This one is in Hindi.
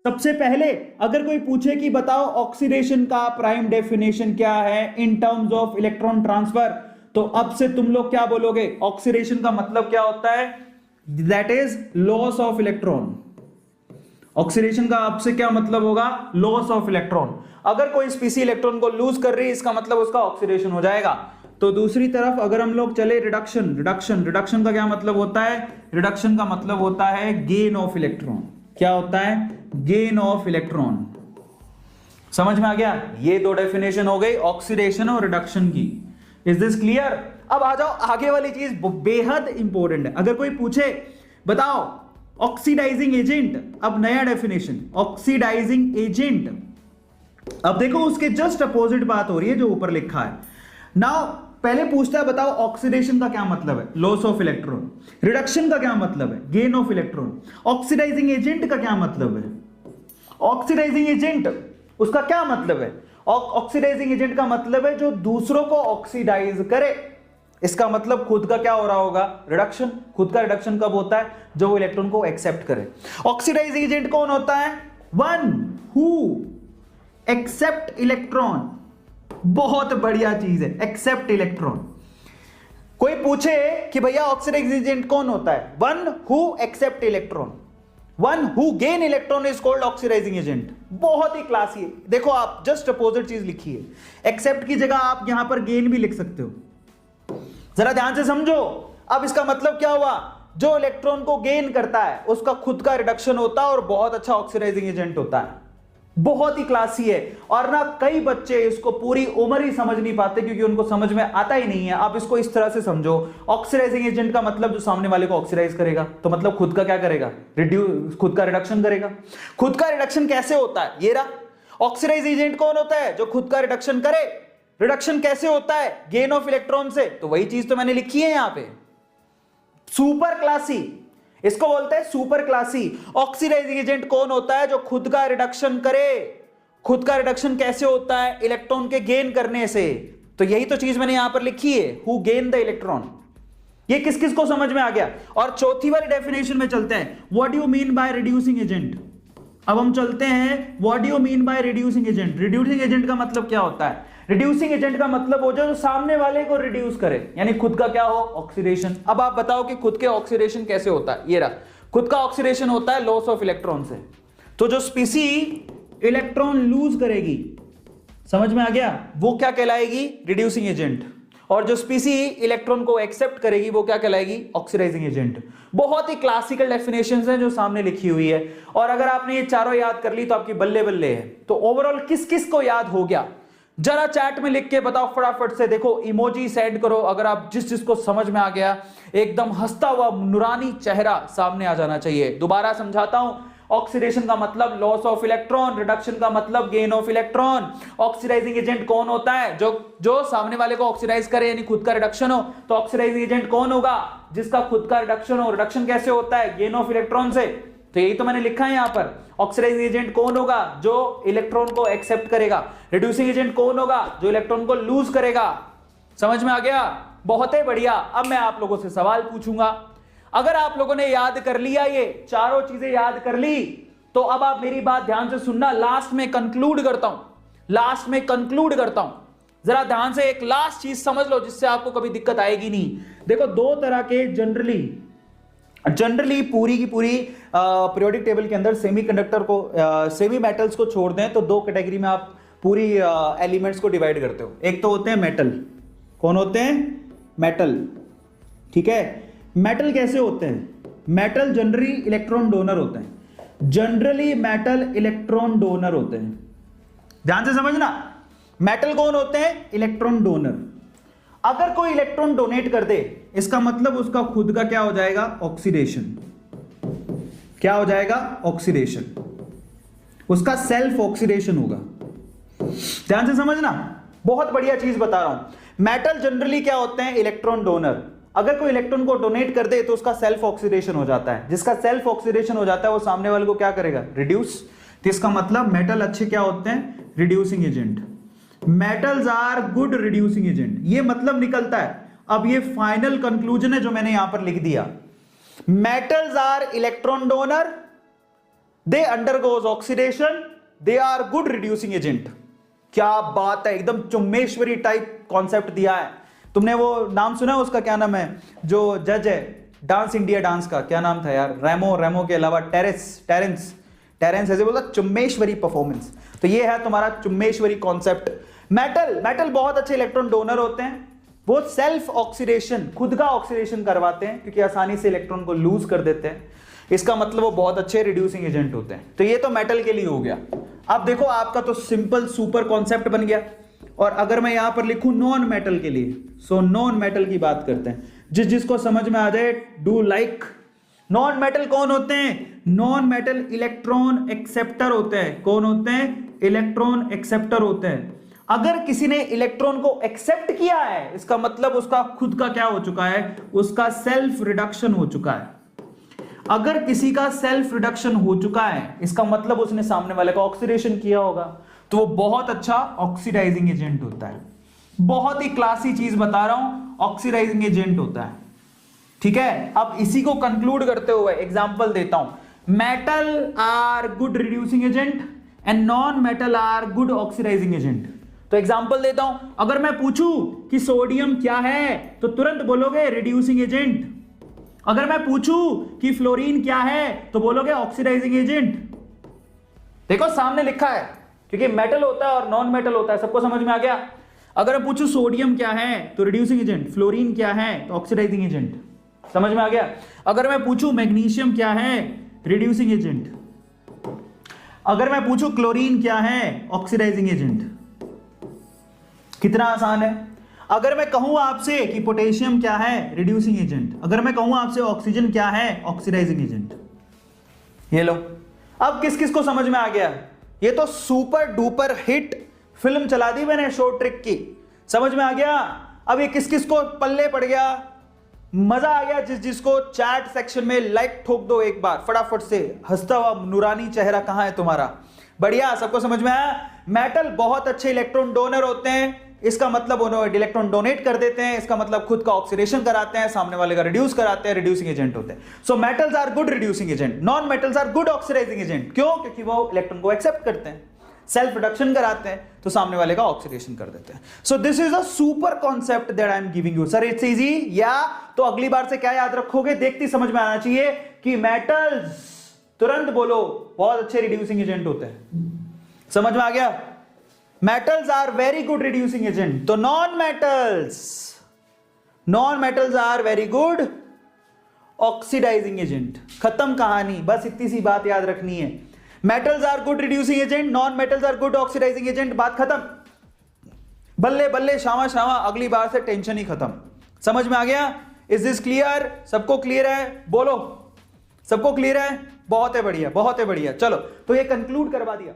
सबसे पहले अगर कोई पूछे कि बताओ ऑक्सीडेशन का प्राइम डेफिनेशन क्या है in terms of electron transfer, तो अब से तुम लोग क्या बोलोगे? ऑक्सीडेशन का मतलब क्या होता है? That is loss of electron. Oxidation का अब से क्या मतलब होगा? Loss of electron. अगर कोई स्पीसी इलेक्ट्रॉन को लूज कर रही है, इसका मतलब उसका ऑक्सीडेशन हो जाएगा। तो दूसरी तरफ अगर हम लोग चले रिडक्शन, रिडक्शन का क्या मतलब होता है? रिडक्शन का मतलब होता है गेन ऑफ इलेक्ट्रॉन। क्या होता है? Gain of electron. समझ में आ गया? ये दो डेफिनेशन हो गई ऑक्सीडेशन और रिडक्शन की। Is this clear? अब आ जाओ आगे वाली चीज, बेहद इंपॉर्टेंट है। अगर कोई पूछे बताओ ऑक्सीडाइजिंग एजेंट, अब नया डेफिनेशन ऑक्सीडाइजिंग एजेंट। अब देखो उसके जस्ट अपोजिट बात हो रही है जो ऊपर लिखा है। नाउ पहले पूछता है बताओ ऑक्सीडेशन का क्या मतलब है? Loss of electron. रिडक्शन का क्या मतलब है? Gain of electron. Oxidising agent का क्या मतलब है? ऑक्सीडाइजिंग एजेंट उसका क्या मतलब है? ऑक्सीडाइजिंग एजेंट का मतलब है जो दूसरों को ऑक्सीडाइज करे। इसका मतलब खुद का क्या हो रहा होगा? रिडक्शन। खुद का रिडक्शन कब होता है? जब वो इलेक्ट्रॉन को एक्सेप्ट करे। ऑक्सीडाइजिंग एजेंट कौन होता है? One who accept electron. बहुत बढ़िया चीज है, एक्सेप्ट इलेक्ट्रॉन। कोई पूछे कि भैया ऑक्सीडाइजिंग एजेंट कौन होता है? One who accept electron. One who gain electron is called oxidizing agent. बहुत ही क्लासी है। देखो आप जस्ट अपोजिट चीज लिखी है। एक्सेप्ट की जगह आप यहां पर गेन भी लिख सकते हो। जरा ध्यान से समझो। अब इसका मतलब क्या हुआ? जो इलेक्ट्रॉन को गेन करता है उसका खुद का रिडक्शन होता है और बहुत अच्छा ऑक्सीडाइजिंग एजेंट होता है। बहुत ही क्लासी है। और ना कई बच्चे इसको पूरी उम्र ही समझ नहीं पाते क्योंकि उनको समझ में आता ही नहीं है। आप इसको इस तरह से समझो, ऑक्सीडाइजिंग एजेंट का मतलब जो सामने वाले को ऑक्सीडाइज करेगा, तो मतलब खुद का क्या करेगा? रिड्यूस, खुद का रिडक्शन करेगा। खुद का रिडक्शन कैसे होता है? ये रहा। ऑक्सीडाइज एजेंट कौन होता है? जो खुद का रिडक्शन करे। रिडक्शन कैसे होता है? गेन ऑफ इलेक्ट्रॉन से। तो वही चीज तो मैंने लिखी है यहां पे, सुपर क्लासी। इसको बोलते हैं सुपर क्लासी। ऑक्सीडाइजिंग एजेंट कौन होता है? जो खुद का रिडक्शन करे। खुद का रिडक्शन कैसे होता है? इलेक्ट्रॉन के गेन करने से। तो यही तो चीज मैंने यहां पर लिखी है, हु गेन द इलेक्ट्रॉन। ये किस किस को समझ में आ गया? और चौथी वाली डेफिनेशन में चलते हैं, what do you mean by reducing agent. अब हम चलते हैं, what do you mean by reducing agent. Reducing agent का मतलब क्या होता है? रिड्यूसिंग एजेंट का मतलब हो जो सामने वाले को रिड्यूस करे, यानी खुद का क्या हो? ऑक्सीडेशन। अब आप बताओ कि खुद के ऑक्सीडेशन कैसे होता है? ये रहा, खुद का ऑक्सीडेशन होता है लॉस ऑफ इलेक्ट्रॉन से। तो जो स्पीसी इलेक्ट्रॉन लूज करेगी, समझ में आ गया, वो क्या कहलाएगी? Reducing agent. और जो स्पीसी इलेक्ट्रॉन को एक्सेप्ट करेगी वो क्या कहलाएगी? Oxidising agent. बहुत ही क्लासिकल डेफिनेशंस हैं जो सामने लिखी हुई है। और अगर आपने ये चारों याद कर ली तो आपकी बल्ले बल्ले है। तो ओवरऑल किस किस को याद हो गया? जरा चैट में लिख के बताओ फटाफट से। देखो इमोजी सेंड करो अगर आप जिस जिसको समझ में आ गया। एकदम हंसता हुआ नुरानी चेहरा सामने आ जाना चाहिए। दोबारा समझाता हूं, ऑक्सीडेशन का मतलब लॉस ऑफ इलेक्ट्रॉन, रिडक्शन का मतलब gain of electron. Oxidising agent कौन होता है? जो सामने वाले को ऑक्सीडाइज करे, यानी खुद का रिडक्शन हो। तो ऑक्सीडाइजिंग एजेंट कौन होगा? जिसका खुद का रिडक्शन हो। रिडक्शन कैसे होता है? गेन ऑफ इलेक्ट्रॉन से। तो यही तो मैंने लिखा है यहां पर। ऑक्सीडाइजिंग एजेंट कौन होगा? जो इलेक्ट्रॉन को एक्सेप्ट करेगा। रिड्यूसिंग एजेंट कौन होगा? जो इलेक्ट्रॉन को लूज करेगा। समझ में आ गया? बहुत ही बढ़िया। अब मैं आप लोगों से सवाल पूछूंगा। अगर आप लोगों ने याद कर लिया, ये चारों चीजें याद कर ली, तो अब आप मेरी बात ध्यान से सुनना। लास्ट में कंक्लूड करता हूं, जरा ध्यान से एक लास्ट चीज समझ लो जिससे आपको कभी दिक्कत आएगी नहीं। देखो दो तरह के जनरली पूरी की पूरी पीरियोडिक टेबल के अंदर सेमीकंडक्टर को, सेमी मेटल्स को छोड़ दें तो दो कैटेगरी में आप पूरी एलिमेंट्स को डिवाइड करते हो। एक तो होते हैं मेटल। कौन होते हैं? मेटल। ठीक है, मेटल कैसे होते हैं? मेटल जनरली इलेक्ट्रॉन डोनर होते हैं। जनरली मेटल इलेक्ट्रॉन डोनर होते हैं। ध्यान से समझना, मेटल कौन होते हैं? Electron donor. अगर कोई इलेक्ट्रॉन डोनेट कर दे, इसका मतलब उसका खुद का क्या हो जाएगा? ऑक्सीडेशन। क्या हो जाएगा? ऑक्सीडेशन। उसका सेल्फ ऑक्सीडेशन होगा। ध्यान से समझना, बहुत बढ़िया चीज बता रहा हूं। मेटल जनरली क्या होते हैं? Electron donor. अगर कोई इलेक्ट्रॉन को डोनेट कर दे तो उसका सेल्फ ऑक्सीडेशन हो जाता है। जिसका सेल्फ ऑक्सीडेशन हो जाता है वो सामने वाले को क्या करेगा? रिड्यूस। तो इसका मतलब मेटल अच्छे क्या होते हैं? Reducing agent. Metals are good reducing agent, ये मतलब निकलता है। अब ये फाइनल कंक्लूजन है जो मैंने यहां पर लिख दिया। Metals are electron donor they undergoes oxidation, they are good reducing agent. क्या बात है, एकदम चुम्मेश्वरी टाइप कॉन्सेप्ट दिया है। तुमने वो नाम सुना है उसका, क्या नाम है जो जज है डांस इंडिया डांस का, क्या नाम था यार, रेमो के अलावा टेरेंस ऐसे बोलता चुम्मेश्वरी परफॉर्मेंस। तो ये है तुम्हारा चुम्मेश्वरी कॉन्सेप्ट। मेटल बहुत अच्छे इलेक्ट्रॉन डोनर होते हैं, वो सेल्फ ऑक्सीडेशन, खुद का ऑक्सीडेशन करवाते हैं क्योंकि आसानी से इलेक्ट्रॉन को लूज कर देते हैं। इसका मतलब वो बहुत अच्छे रिड्यूसिंग एजेंट होते हैं। तो ये तो मेटल के लिए हो गया। अब देखो आपका तो सिंपल सुपर कॉन्सेप्ट बन गया। और अगर मैं यहां पर लिखूं नॉन मेटल के लिए, सो नॉन मेटल की बात करते हैं, जिसको समझ में आ जाए डू लाइक। नॉन मेटल कौन होते हैं? नॉन मेटल इलेक्ट्रॉन एक्सेप्टर होते हैं। कौन होते हैं? इलेक्ट्रॉन एक्सेप्टर होते हैं। अगर किसी ने इलेक्ट्रॉन को एक्सेप्ट किया है, इसका मतलब उसका खुद का क्या हो चुका है? उसका सेल्फ रिडक्शन हो चुका है। अगर किसी का सेल्फ रिडक्शन हो चुका है, इसका मतलब उसने सामने वाले का ऑक्सीडेशन किया होगा, तो वो बहुत अच्छा ऑक्सीडाइजिंग एजेंट होता है। बहुत ही क्लासी चीज बता रहा हूं, ऑक्सीडाइजिंग एजेंट होता है। ठीक है, अब इसी को कंक्लूड करते हुए एग्जांपल देता हूं। Metal are good reducing agent and non metal are good oxidising agent. तो एग्जांपल देता हूं, अगर मैं पूछूं कि सोडियम क्या है, तो तुरंत बोलोगे रिड्यूसिंग एजेंट। अगर मैं पूछूं कि फ्लोरीन क्या है, तो बोलोगे ऑक्सीडाइजिंग एजेंट। देखो सामने लिखा है, क्योंकि मेटल होता है और नॉन मेटल होता है, सबको समझ में आ गया। अगर मैं पूछूं सोडियम क्या है, तो रिड्यूसिंग एजेंट, फ्लोरीन क्या है, तो ऑक्सीडाइजिंग एजेंट। समझ में आ गया। अगर मैं पूछूं मैग्नीशियम क्या है, रिड्यूसिंग एजेंट। अगर मैं पूछूं क्लोरीन क्या है, ऑक्सीडाइजिंग एजेंट। कितना आसान है। अगर मैं कहूं आपसे कि पोटेशियम क्या है, रिड्यूसिंग एजेंट। अगर मैं कहूं आपसे ऑक्सीजन क्या है, ऑक्सीडाइजिंग एजेंट। ये लो, अब किस किस को समझ में आ गया? ये तो सुपर डुपर हिट फिल्म चला दी मैंने शॉर्ट ट्रिक की, समझ में आ गया। अब ये किस किस को पल्ले पड़ गया, मजा आ गया? जिसको चैट सेक्शन में लाइक ठोक दो एक बार फटाफट से, हंसता हुआ नूरानी चेहरा कहां है तुम्हारा? बढ़िया, सबको समझ में आया। मेटल बहुत अच्छे इलेक्ट्रॉन डोनर होते हैं, इसका मतलब उन्होंने इलेक्ट्रॉन डोनेट कर देते हैं, इसका मतलब खुद का ऑक्सीडेशन कराते हैं, सामने वाले का रिड्यूस कराते हैं, रिड्यूसिंग एजेंट होते हैं। So metals are good reducing agent, non metals are good oxidising agent. क्यों? क्योंकि वो इलेक्ट्रॉन को एक्सेप्ट करते हैं, सेल्फ रिडक्शन कराते हैं, तो सामने वाले का ऑक्सीडेशन कर देते हैं। So this is a super concept that I am giving you. Sir it's easy या? तो अगली बार से क्या याद रखोगे, देखती समझ में आना चाहिए कि मेटल्स, तुरंत बोलो, बहुत अच्छे रिड्यूसिंग एजेंट होते हैं। समझ में आ गया? Metals are very good reducing agent. तो non metals are very good oxidising agent. खत्म कहानी, बस इतनी सी बात याद रखनी है। Metals are good reducing agent, non metals are good oxidising agent, बात खत्म। बल्ले बल्ले शामा शामा, अगली बार से टेंशन ही खत्म। समझ में आ गया? Is this clear? सबको क्लियर है? बोलो, सबको क्लियर है? बहुत है बढ़िया, बहुत है बढ़िया। चलो, तो ये कंक्लूड करवा दिया।